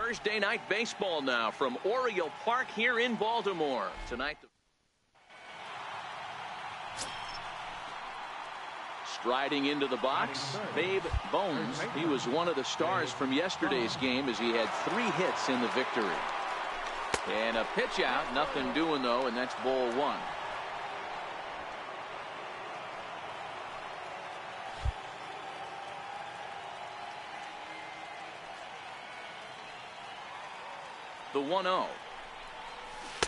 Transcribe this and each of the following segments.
Thursday night baseball now from Oriole Park here in Baltimore. Tonight, striding into the box, Babe Bones. He was one of the stars from yesterday's game as he had 3 hits in the victory. And a pitch out, nothing doing though, and that's ball 1. The 1-0.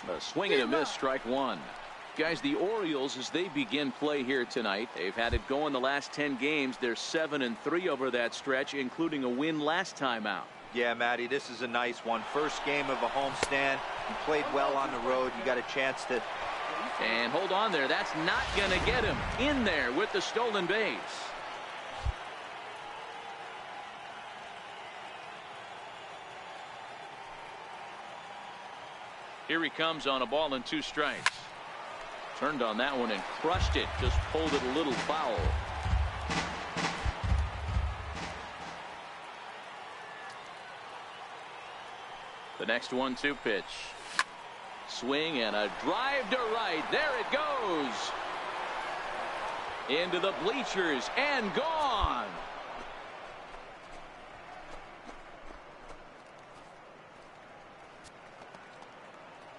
A swing and a miss, strike 1. Guys, the Orioles, as they begin play here tonight, they've had it going the last 10 games. They're 7-3 over that stretch, including a win last time out. Yeah, Matty, this is a nice one. First game of a homestand. You played well on the road. You got a chance to. And hold on there. That's not going to get him in there with the stolen base. Here he comes on a ball and 2 strikes. Turned on that one and crushed it. Just pulled it a little foul. The next 1-2 pitch. Swing and a drive to right. There it goes. Into the bleachers and gone.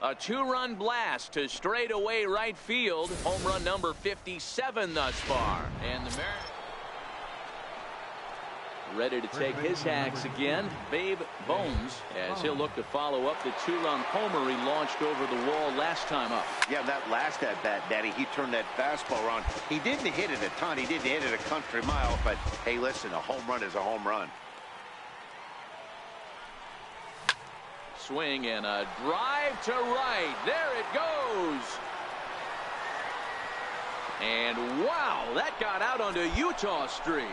A 2-run blast to straightaway right field. Home run number 57 thus far. And the Mariners ready to take his hacks again. Babe Bones, as he'll look to follow up the 2-run homer he launched over the wall last time up. Yeah, that last at bat, Daddy, he turned that fastball around. He didn't hit it a ton. He didn't hit it a country mile. But, hey, listen, a home run is a home run. Swing and a drive to right. There it goes. And wow, that got out onto Utah Street.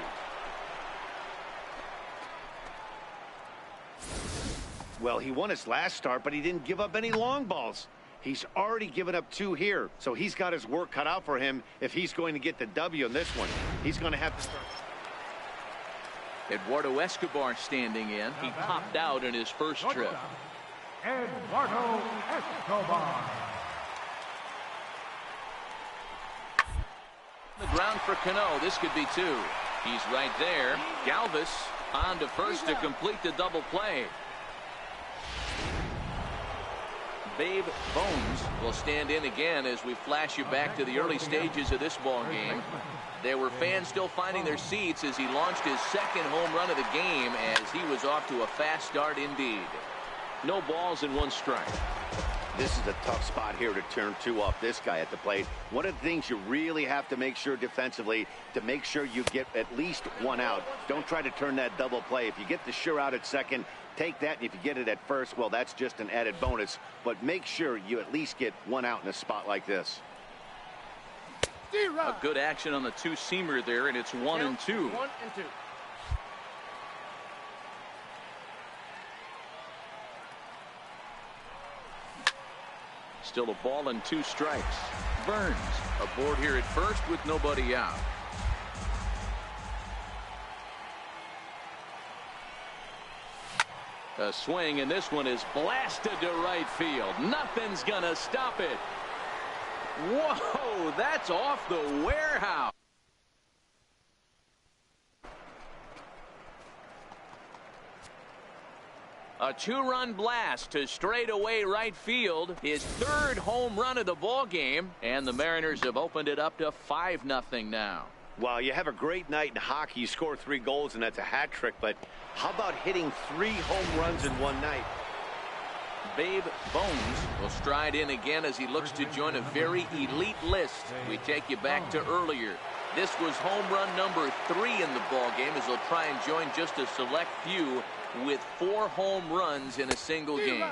Well, he won his last start, but he didn't give up any long balls. He's already given up 2 here, so he's got his work cut out for him if he's going to get the W in this one. He's going to have to start. Eduardo Escobar standing in. He popped out in his first trip. Eduardo Escobar. The ground for Cano. This could be 2. He's right there. Galvis on to first to complete the double play. Babe Bones will stand in again as we flash you back to the early stages of this ball game. There were fans still finding their seats as he launched his 2nd home run of the game as he was off to a fast start indeed. No balls and 1 strike. This is a tough spot here to turn 2 off this guy at the plate. One of the things you really have to make sure defensively to make sure you get at least 1 out. Don't try to turn that double play. If you get the sure out at second, take that, and if you get it at first, well, that's just an added bonus. But make sure you at least get 1 out in a spot like this. A good action on the 2-seamer there, and it's 1-2. 1-2. Still a ball and 2 strikes. Burns aboard here at first with nobody out. A swing, and this one is blasted to right field. Nothing's gonna stop it. Whoa, that's off the warehouse. A 2-run blast to straightaway right field. His 3rd home run of the ball game, and the Mariners have opened it up to 5-0 now. Well, you have a great night in hockey. You score 3 goals, and that's a hat trick. But how about hitting 3 home runs in one night? Babe Bones will stride in again as he looks to join a very elite list. We take you back to earlier. This was home run number 3 in the ball game as he'll try and join just a select few with 4 home runs in a single game.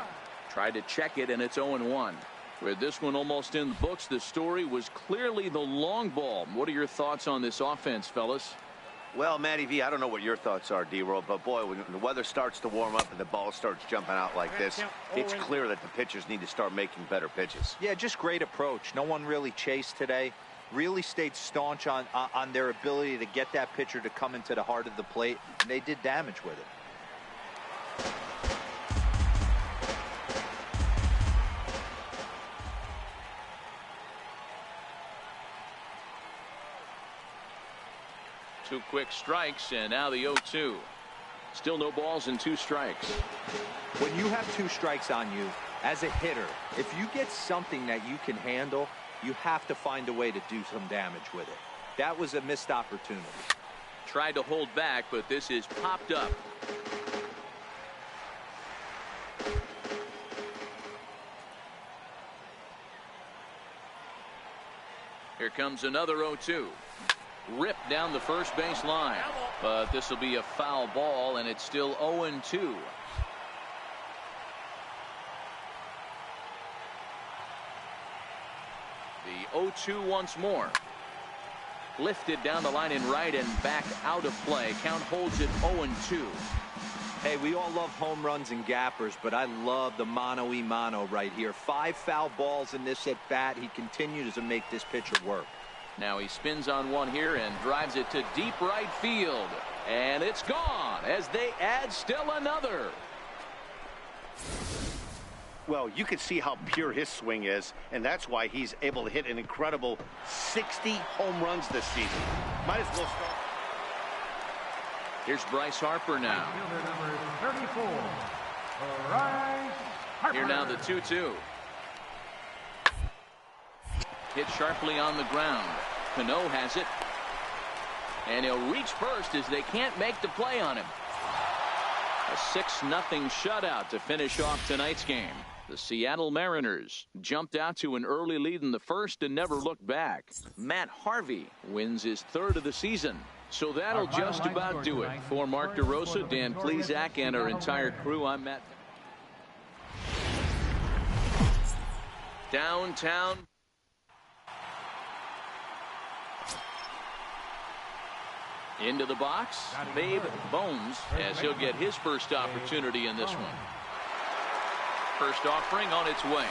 Tried to check it, and it's 0-1. With this one almost in the books, the story was clearly the long ball. What are your thoughts on this offense, fellas? Well, Matty V, I don't know what your thoughts are, D-Roll, but boy, when the weather starts to warm up and the ball starts jumping out like this, it's clear that the pitchers need to start making better pitches. Yeah, just great approach. No one really chased today. Really stayed staunch on their ability to get that pitcher to come into the heart of the plate, and they did damage with it. 2 quick strikes, and now the 0-2. Still no balls and 2 strikes. When you have 2 strikes on you, as a hitter, if you get something that you can handle, you have to find a way to do some damage with it. That was a missed opportunity. Tried to hold back, but this is popped up. Here comes another 0-2. Ripped down the first base line. But this will be a foul ball, and it's still 0-2. The 0-2 once more. Lifted down the line in right and back out of play. Count holds it 0-2. Hey, we all love home runs and gappers, but I love the mano-y-mano right here. 5 foul balls in this at bat. He continues to make this pitcher work. Now he spins on one here and drives it to deep right field. And it's gone as they add still another. Well, you can see how pure his swing is, and that's why he's able to hit an incredible 60 home runs this season. Might as well start. Here's Bryce Harper now. Fielder number 34, Bryce Harper. Here now the 2-2. Hit sharply on the ground. Cano has it. And he'll reach first as they can't make the play on him. A 6-0 shutout to finish off tonight's game. The Seattle Mariners jumped out to an early lead in the first and never looked back. Matt Harvey wins his 3rd of the season. So that'll just about do it. For Mark DeRosa, Dan Plesac, and our entire crew, I'm Matt. Downtown. Into the box, Babe Bones, as he'll get his first opportunity in this one. First offering on its way.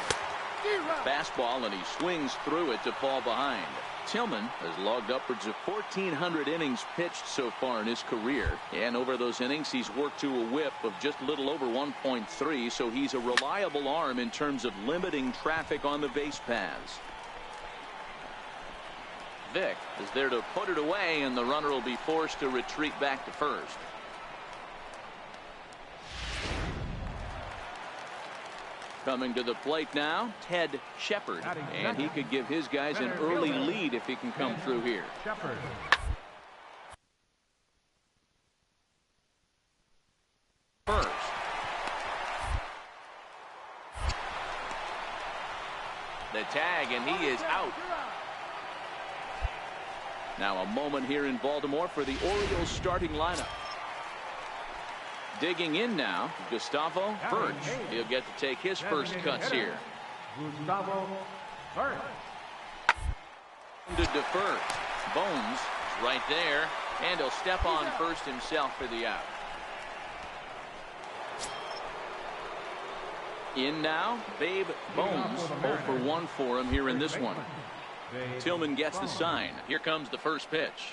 Fastball, and he swings through it to fall behind. Tillman has logged upwards of 1,400 innings pitched so far in his career. And over those innings, he's worked to a whip of just a little over 1.3, so he's a reliable arm in terms of limiting traffic on the base paths. Vick is there to put it away, and the runner will be forced to retreat back to first. Coming to the plate now, Ted Shepard, and he could give his guys an early lead if he can come through here. Shepard. First. The tag, and he is out. Now a moment here in Baltimore for the Orioles starting lineup. Digging in now, Gustavo Birch. He'll get to take his first cuts here. Gustavo Birch. To defer. Bones is right there, and he'll step on first himself for the out. In now, Babe Bones. 0 for 1 for him here in this one. Tillman gets the sign. Here comes the first pitch.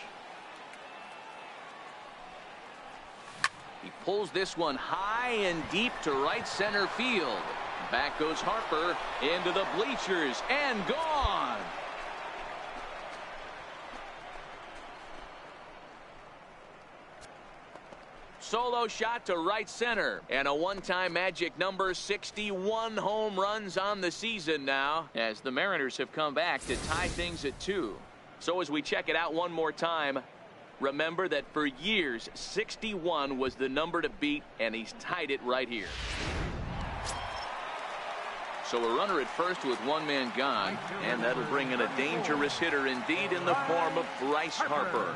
He pulls this one high and deep to right center field. Back goes Harper into the bleachers and gone. Solo shot to right center, and a one-time magic number, 61 home runs on the season now, as the Mariners have come back to tie things at 2. So as we check it out one more time, remember that for years 61 was the number to beat, and he's tied it right here. So a runner at first with one man gone, and that'll bring in a dangerous hitter indeed in the form of Bryce Harper.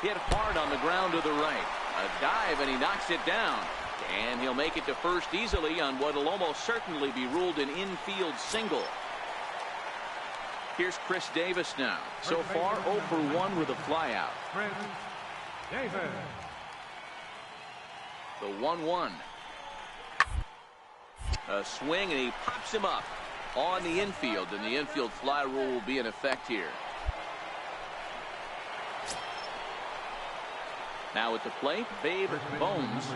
Hit hard on the ground to the right. A dive, and he knocks it down. And he'll make it to first easily on what will almost certainly be ruled an infield single. Here's Chris Davis now. So far, 0 for 1 with a flyout. Chris Davis. The 1-1. A swing, and he pops him up on the infield, and the infield fly rule will be in effect here. Now at the plate, Babe Bones.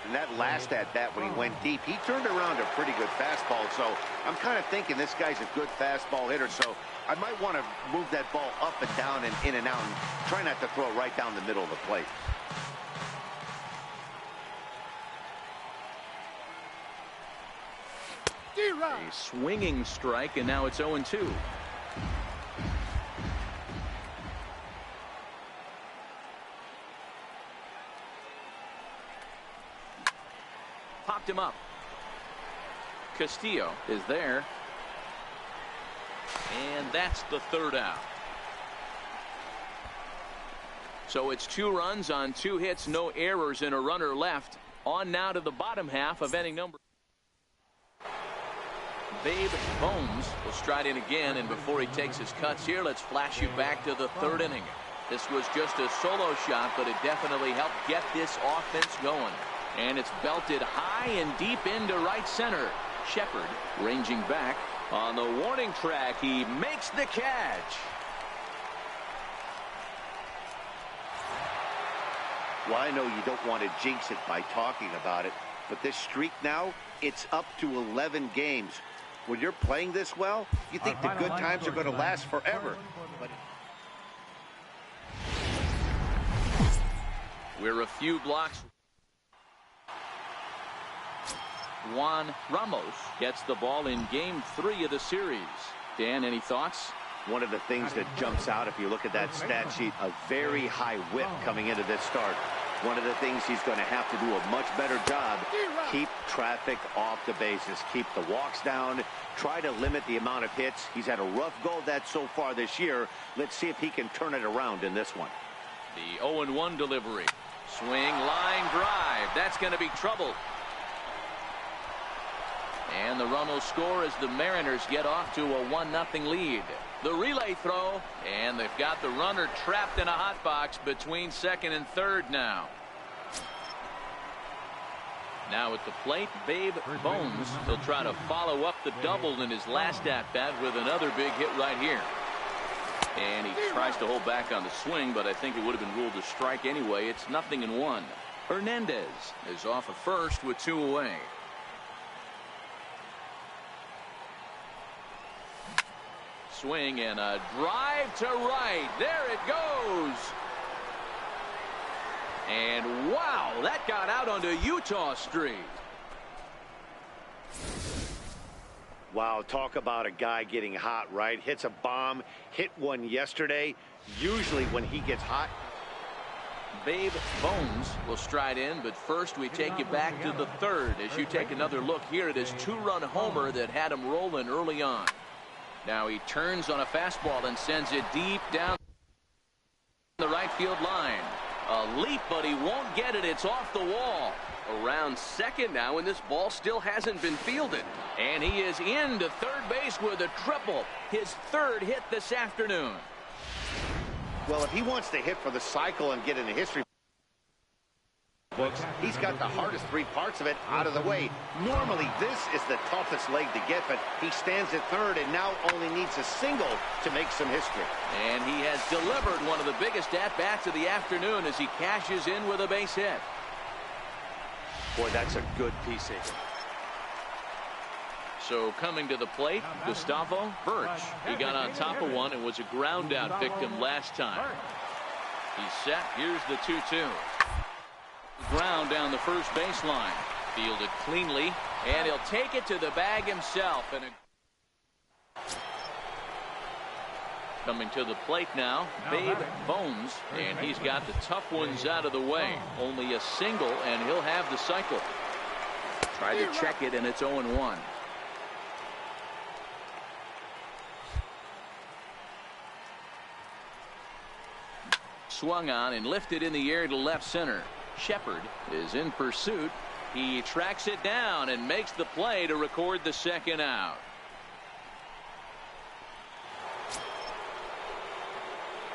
And that last at-bat when he went deep, he turned around a pretty good fastball. So I'm kind of thinking this guy's a good fastball hitter. So I might want to move that ball up and down and in and out and try not to throw it right down the middle of the plate. A swinging strike, and now it's 0-2. Popped him up. Castillo is there. And that's the third out. So it's 2 runs on 2 hits, no errors, and a runner left. On now to the bottom half of inning number. Babe Bones will stride in again, and before he takes his cuts here, let's flash you back to the 3rd inning. This was just a solo shot, but it definitely helped get this offense going. And it's belted high and deep into right center. Shepard ranging back on the warning track. He makes the catch. Well, I know you don't want to jinx it by talking about it, but this streak now, it's up to 11 games. When you're playing this well, you think the good times are going to last forever. But we're a few blocks. Juan Ramos gets the ball in game 3 of the series. Dan, any thoughts? One of the things that jumps out if you look at that stat sheet, a very high whip coming into this start. One of the things he's going to have to do a much better job, keep traffic off the bases, keep the walks down, try to limit the amount of hits. He's had a rough go of that so far this year. Let's see if he can turn it around in this one. The 0-1 delivery. Swing, line drive. That's going to be trouble. And the run will score as the Mariners get off to a 1-0 lead. The relay throw, and they've got the runner trapped in a hot box between 2nd and 3rd now. Now at the plate, Babe Bones. He'll try to follow up the double in his last at-bat with another big hit right here. And he tries to hold back on the swing, but I think it would have been ruled a strike anyway. It's 0-1. Hernandez is off at first with 2 away. Swing and a drive to right. There it goes. And wow, that got out onto Utah Street. Wow, talk about a guy getting hot, right? Hits a bomb, hit one yesterday. Usually when he gets hot. Babe Bones will stride in, but first we take you back to the 3rd as you take another look here at his 2-run homer that had him rolling early on. Now he turns on a fastball and sends it deep down the right field line. A leap, but he won't get it. It's off the wall. Around 2nd now, and this ball still hasn't been fielded. And he is into 3rd base with a triple. His 3rd hit this afternoon. Well, if he wants to hit for the cycle and get in the history books, he's got the hardest 3 parts of it out of the way. Normally, this is the toughest leg to get, but he stands at 3rd and now only needs a single to make some history. And he has delivered one of the biggest at-bats of the afternoon as he cashes in with a base hit. Boy, that's a good piece of it. So coming to the plate, Gustavo Birch. He got on top of one and was a ground out victim last time. He's set. Here's the 2-2. Ground down the first baseline. Fielded cleanly, and he'll take it to the bag himself. And coming to the plate now, Babe Bones, and he's got the tough ones out of the way. Only a single, and he'll have the cycle. Try to check it, and it's 0-1. Swung on and lifted in the air to left center. Shepard is in pursuit. He tracks it down and makes the play to record the 2nd out.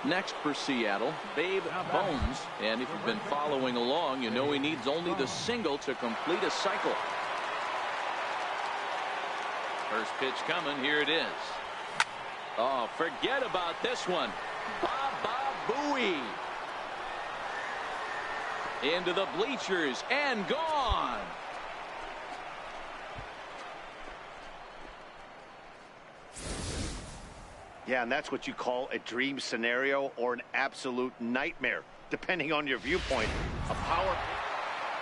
Next for Seattle, Babe Bones. And if you've been following along, you know he needs only the single to complete a cycle. First pitch coming. Here it is. Oh, forget about this one. Booey. Into the bleachers and gone. Yeah, and that's what you call a dream scenario or an absolute nightmare, depending on your viewpoint. A power.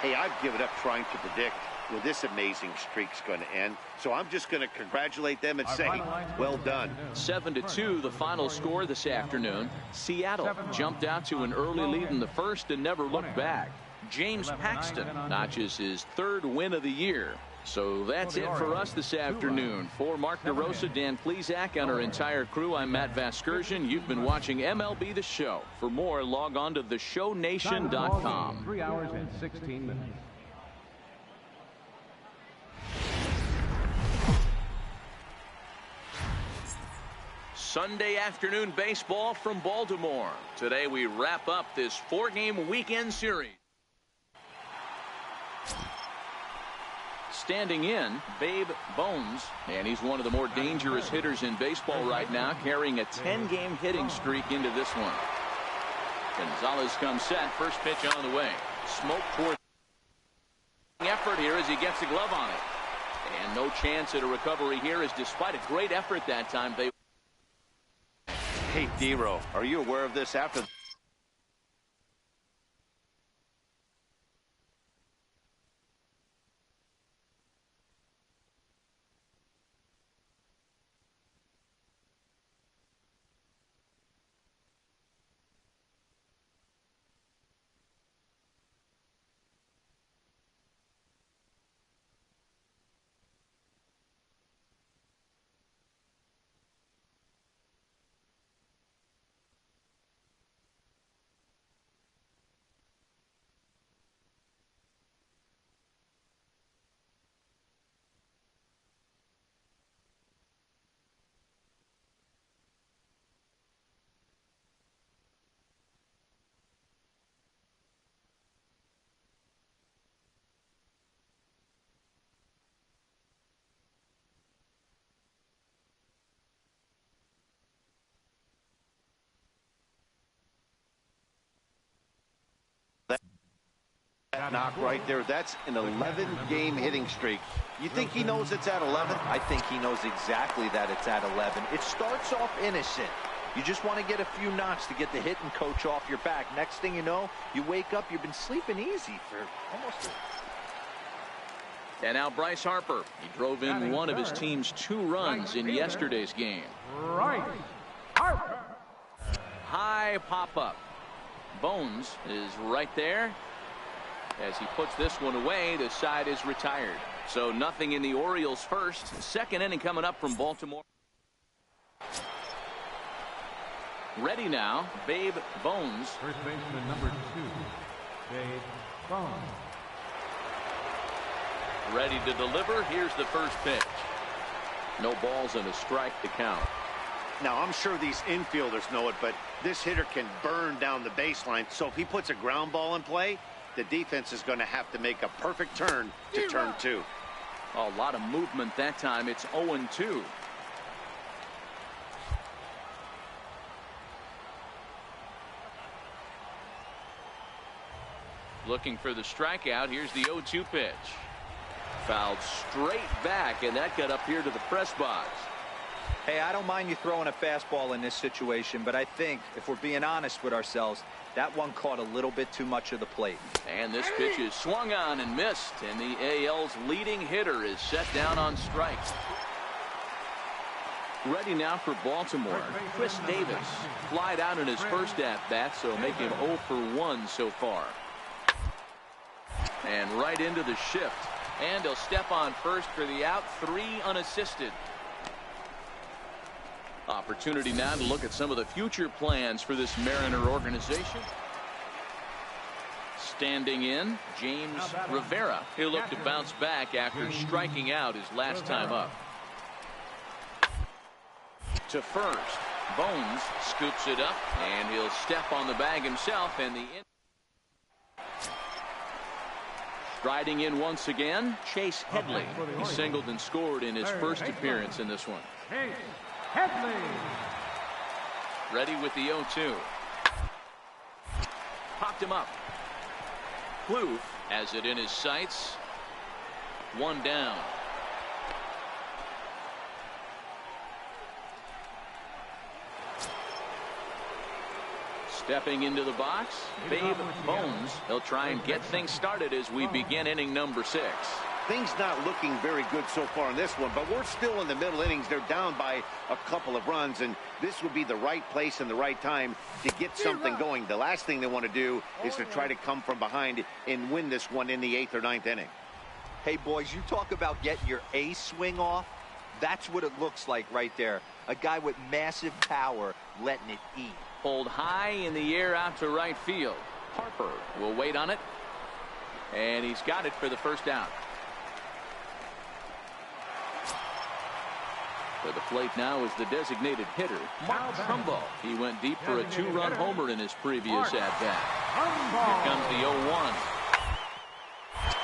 Hey, I've given up trying to predict where this amazing streak's going to end. So I'm just going to congratulate them and say, well done. 7-2, the final score this afternoon. Seattle jumped out to an early lead in the first and never looked back. James Paxton notches his 3rd win of the year. So that's it for us this afternoon. For Mark DeRosa, Dan Plesac, and our entire crew, I'm Matt Vasgersian. You've been watching MLB The Show. For more, log on to theshownation.com. 3 hours and 16 minutes. Sunday afternoon baseball from Baltimore. Today we wrap up this 4-game weekend series. Standing in, Babe Bones, and he's one of the more dangerous hitters in baseball right now, carrying a 10-game hitting streak into this one. Gonzalez comes set, first pitch on the way. Smoke toward effort here as he gets the glove on it. And no chance at a recovery here, as despite a great effort that time, they... Hey, Dero, are you aware of this? After that knock right there, that's an 11-game hitting streak. You think he knows it's at 11? I think he knows exactly that it's at 11. It starts off innocent. You just want to get a few knocks to get the hitting coach off your back. Next thing you know, you wake up, you've been sleeping easy for almost And now Bryce Harper. He drove in one of his team's 2 runs in yesterday's game. Right. Harper. High pop-up. Bones is right there. As he puts this one away, the side is retired. So nothing in the Orioles' first. 2nd inning coming up from Baltimore. Ready now, Babe Bones. First baseman number 2, Babe Bones. Ready to deliver. Here's the first pitch. No balls and a strike to count. Now, I'm sure these infielders know it, but this hitter can burn down the baseline. So if he puts a ground ball in play, the defense is going to have to make a perfect turn to turn 2. A lot of movement that time. It's 0-2. Looking for the strikeout. Here's the 0-2 pitch. Fouled straight back, and that got up here to the press box. Hey, I don't mind you throwing a fastball in this situation, but I think, if we're being honest with ourselves, that one caught a little bit too much of the plate. And this pitch is swung on and missed, and the AL's leading hitter is set down on strikes. Ready now for Baltimore. Chris Davis flied out in his first at-bat, so make him 0 for 1 so far. And right into the shift. And he'll step on first for the out. 3 unassisted. Opportunity now to look at some of the future plans for this Mariner organization. Standing in, James Rivera. He'll look to bounce back after striking out his last time up. To first, Bones scoops it up, and he'll step on the bag himself, and the striding in once again, Chase Headley. He singled and scored in his first appearance in this one. Chase Headley. Ready with the 0-2. Popped him up. Kloof has it in his sights. 1 down. Stepping into the box, Babe Bones. He'll try and get things started as we begin inning number 6. Things not looking very good so far in this one, but we're still in the middle innings. They're down by a couple of runs, and this would be the right place and the right time to get something going. The last thing they want to do is to try to come from behind and win this one in the 8th or 9th inning. Hey, boys, you talk about getting your A swing off. That's what it looks like right there. A guy with massive power letting it eat. Pulled high in the air out to right field. Harper will wait on it, and he's got it for the first out. For the plate now is the designated hitter, Mark Trumbo. He went deep for a 2-run homer in his previous at-bat. Here comes the 0-1.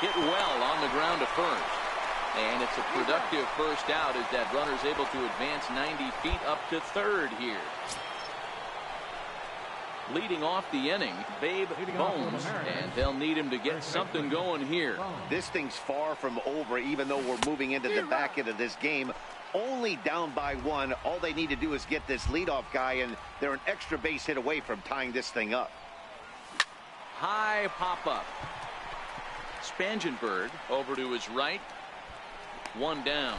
Hit well on the ground to first. And it's a productive first out as that runner's able to advance 90 feet up to third here. Leading off the inning, Babe Bones, and they'll need him to get something going here. This thing's far from over, even though we're moving into the back end of this game. Only down by 1. All they need to do is get this leadoff guy, and they're an extra base hit away from tying this thing up. High pop-up. Spangenberg over to his right. 1 down.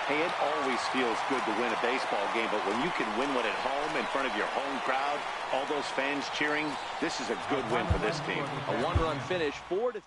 Hey, it always feels good to win a baseball game, but when you can win one at home in front of your home crowd, all those fans cheering, this is a good win for this team. A 1-run finish, 4-3.